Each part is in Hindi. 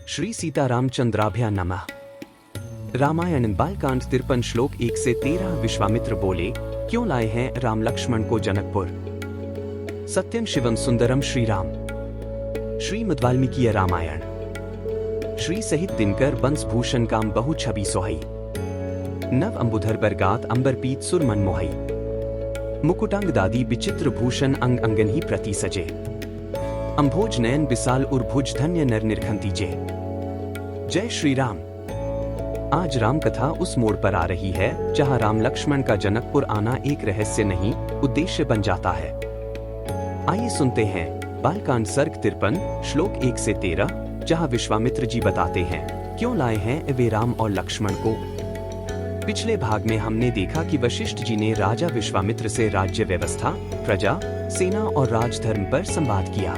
श्री सीतारामचंद्राभ्या नमः। रामायण बालकांड 53 श्लोक 1 से 13। विश्वामित्र बोले, क्यों लाए हैं राम लक्ष्मण को जनकपुर? सत्यम शिवम सुंदरम श्री राम। श्रीमद् वाल्मीकि रामायण। श्री सहित दिनकर बंसभूषण काम बहु छवि सोहई। नव अंबुधर बरगात अंबर पीत सुर मन मोहई। मुकुटांग दादी विचित्र भूषण अंग अंगन ही प्रति सजे। अंभोज नयन विशाल उर्भुज धन्य नर निरखंती जे। जय श्री राम। आज राम कथा उस मोड़ पर आ रही है जहां राम लक्ष्मण का जनकपुर आना एक रहस्य नहीं, उद्देश्य बन जाता है। आइए सुनते हैं बालकांड सर्ग 53 श्लोक 1 से 13, जहां विश्वामित्र जी बताते हैं क्यों लाए हैं वे राम और लक्ष्मण को। पिछले भाग में हमने देखा कि वशिष्ठ जी ने राजा विश्वामित्र से राज्य व्यवस्था, प्रजा, सेना और राजधर्म पर संवाद किया।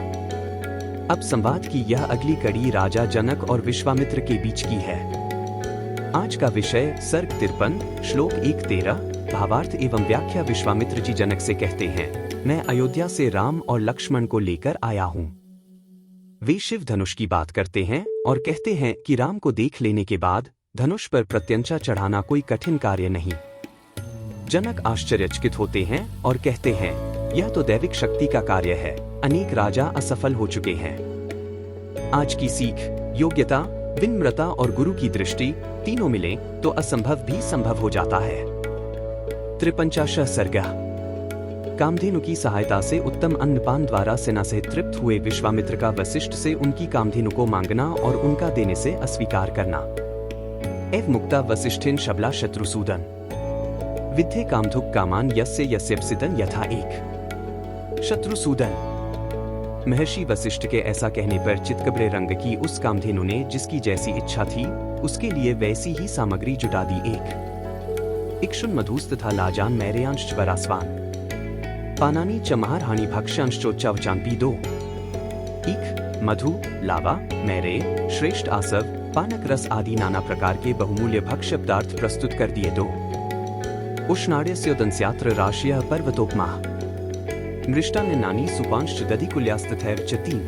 अब संवाद की यह अगली कड़ी राजा जनक और विश्वामित्र के बीच की है। आज का विषय सर्ग 53 श्लोक 1-13 भावार्थ एवं व्याख्या। विश्वामित्र जी जनक से कहते हैं, मैं अयोध्या से राम और लक्ष्मण को लेकर आया हूँ। वे शिव धनुष की बात करते हैं और कहते हैं कि राम को देख लेने के बाद धनुष पर प्रत्यंचा चढ़ाना कोई कठिन कार्य नहीं। जनक आश्चर्यचकित होते हैं और कहते हैं, यह तो दैविक शक्ति का कार्य है, अनेक राजा असफल हो चुके हैं। आज की सीख, योग्यता, विनम्रता और गुरु की दृष्टि तीनों मिले तो असंभव भी संभव हो जाता है। 53 सर्ग। कामधेनु की सहायता से उत्तम अन्नपान द्वारा सेना से तृप्त हुए विश्वामित्र का वशिष्ठ से उनकी कामधेनु को मांगना और उनका देने से अस्वीकार करना। एव मुक्ता वसिष्ठेन शबला शत्रुसूदन विद्धे कामधुक कामान यस्य यस्यप्सितन यथा एक। शत्रुसूदन। महर्षि वशिष्ठ के ऐसा कहने पर चितकबरे रंग की उस कामधेनु ने जिसकी जैसी इच्छा थी उसके लिए वैसी ही सामग्री जुटा दी। एक इक्षुन मधुस तथा लाजान मैरेयांश वरास्वान पानानी चमहार हानि भक्ष्यांशोच्चावचांपी दो। इक मधु, लावा, मैरे, श्रेष्ठ आसव, पानक रस आदि नाना प्रकार के बहुमूल्य भक्ष्य पदार्थ प्रस्तुत कर दिए दो। उष्णाड्यस्योदंस्यात्र राशियः पर्वतोपमा मृष्टान्न नानी सुपांश दधिकुल्यास्तथैव च तीन।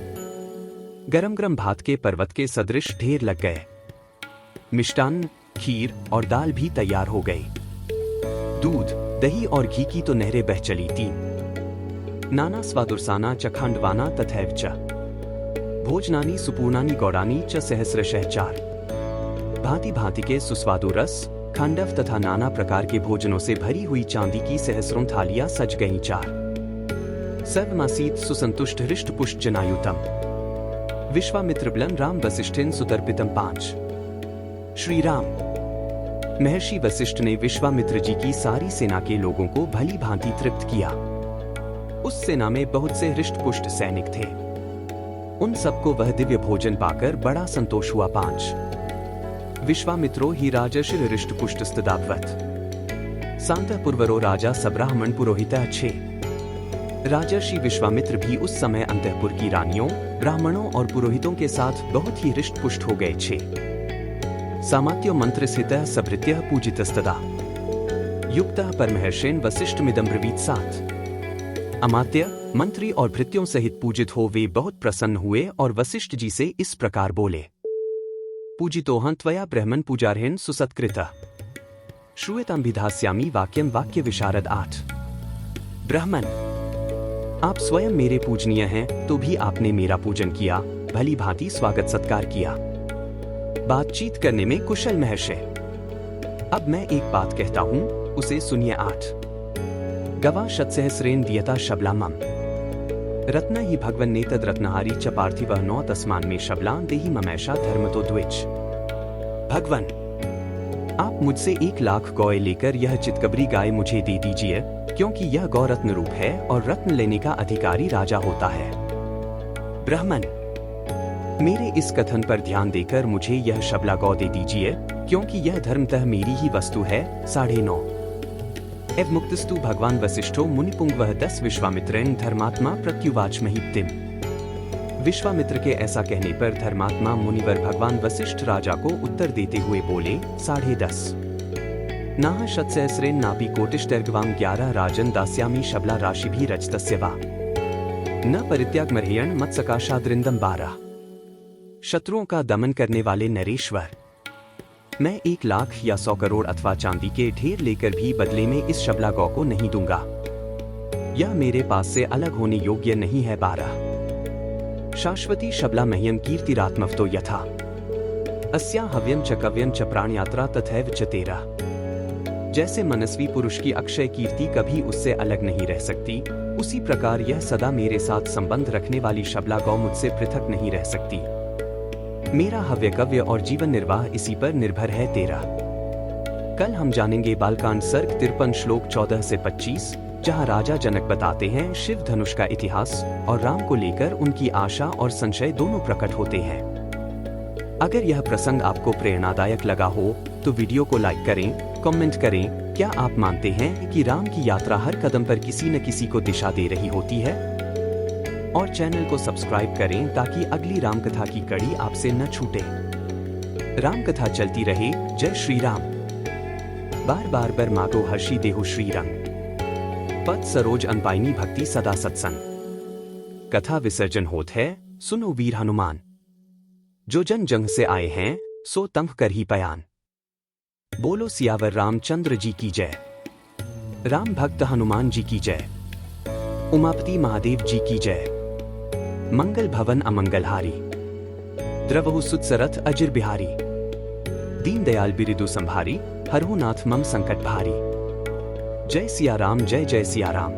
गरम गरम भात के पर्वत के सदृश ढेर लग गए। मिष्टान्न, खीर और दाल भी तैयार हो गई। दूध, दही और घी की तो नहरें बह चली तीन। नाना स्वादुरसाना च खांडवाना तथैव च भोजनानी सुपूर्णानी गौड़ानी च सहस्रशः चार। भांति भांति के सुस्वादु रस, खांडव तथा नाना प्रकार के भोजनों से भरी हुई चांदी की सहस्रों थालियां सज गईं चार। सर्वमासीत सुसंतुष्ट हृष्ट पुष्ट जनायुतम विश्वामित्र बलन राम वसिष्ठेन सुतर्पितम 5। श्री राम। महर्षि वशिष्ठ ने विश्वामित्र जी की सारी सेना के लोगों को भली भांति तृप्त किया। उस सेना में बहुत से हृष्ट पुष्ट सैनिक थे। उन सबको वह दिव्य भोजन पाकर बड़ा संतोष हुआ। 5। विश्वामित्रो ही राजर्षिर हृष्ट पुष्ट स्तदावत सांतः पुरवरो राजा सब्राह्मण पुरोहितः 6। राजर्षि विश्वामित्र भी उस समय अंतःपुर की रानियों, ब्राह्मणों और पुरोहितों के साथ बहुत ही हृष्ट पुष्ट हो गए। 6। सामात्यो मंत्र स्थितः सभृत्यः पूजितस्तदा युक्तः परमहर्षेण वसिष्ठमिदं ब्रवीत 7। अमात्य, मंत्री और भृत्यों सहित पूजित हो वे बहुत प्रसन्न हुए और वशिष्ठ जी से इस प्रकार बोले, पूजितोहं त्वया ब्रह्मन् पूजार्हेण सुसत्कृतः श्रूयतां भिधास्यामि वाक्यं वाक्य विशारद 8। ब्राह्मण, आप स्वयं मेरे पूजनीय हैं तो भी आपने मेरा पूजन किया, भली भांति स्वागत सत्कार किया, बातचीत करने में कुशल महर्षि। अब मैं एक बात कहता हूं, उसे सुनिए। 8। गवा शतसहस्रेण दीयता शबला मम रत्न ही भगवन ने तद रत्नहारी च पार्थिवः 9 तस्मान में शबला देहि ममैषा धर्मतो द्विज। भगवन, आप मुझसे 1 लाख गौएं लेकर यह चितकबरी गाय मुझे दे दीजिए, क्योंकि यह गौ रत्न रूप है और रत्न लेने का अधिकारी राजा होता है। ब्राह्मण, मेरे इस कथन पर ध्यान देकर मुझे यह शबला गौ दे दीजिए, क्योंकि यह धर्मतः मेरी ही वस्तु है। 9.5। एव मुक्तस्तु भगवान वसिष्ठो मुनिपुंगवः 10। विश्वामित्रेण धर्मात्मा प्रत्युवाच महीपतिम् विश्वामित्र के ऐसा कहने पर धर्मात्मा मुनिवर भगवान वशिष्ठ राजा को उत्तर देते हुए बोले, 10.5। नाह शतसहस्रेण नापि कोटिष्टैर्गवां 11 राजन दास्यामि शबला राशि भी रजतस्य वा न परित्याग मर्हेयण मत्सकाशाद्रिंदम 12। शत्रुओं का दमन करने वाले नरेश्वर। मैं 1 लाख या 100 करोड़ अथवा चांदी के ढेर लेकर भी बदले में इस शबला गौ को नहीं दूंगा। यह मेरे पास से अलग होने योग्य नहीं है। 12 शाश्वती शबला मह्यम कीर्तिरात्मवतो यथा अस्या हव्यम च कव्यम च प्राणयात्रा तथैव च 13 जैसे मनस्वी पुरुष की अक्षय कीर्ति कभी उससे अलग नहीं रह सकती, उसी प्रकार यह सदा मेरे साथ संबंध रखने वाली शबला गौ मुझसे पृथक नहीं रह सकती। मेरा हव्य कव्य और जीवन निर्वाह इसी पर निर्भर है। 13 कल हम जानेंगे बालकांड सर्ग 53 श्लोक 14 से 25, जहां राजा जनक बताते हैं शिव धनुष का इतिहास और राम को लेकर उनकी आशा और संशय दोनों प्रकट होते हैं। अगर यह प्रसंग आपको प्रेरणादायक लगा हो तो वीडियो को लाइक करें, कमेंट करें। क्या आप मानते हैं कि राम की यात्रा हर कदम पर किसी न किसी को दिशा दे रही होती है? और चैनल को सब्सक्राइब करें ताकि अगली रामकथा की कड़ी आपसे न छूटे। रामकथा चलती रहे। जय श्री राम। बार बार बर मागो हर्षी देहु श्री रंग पद सरोज अनपाइनी भक्ति सदा सत्संग। कथा विसर्जन होत है, सुनो वीर हनुमान। जो जन जंग से आए हैं सो तंग कर ही पयान। बोलो सियावर रामचंद्र जी की जय। राम भक्त हनुमान जी की जय। उमापति महादेव जी की जय। मंगल भवन अमंगलहारी। द्रवहु सुतसरथ अजिर बिहारी। दीन दयाल बिरिदु संभारी। हरहु नाथ मम संकट भारी। जय सिया राम, जय जय सिया राम।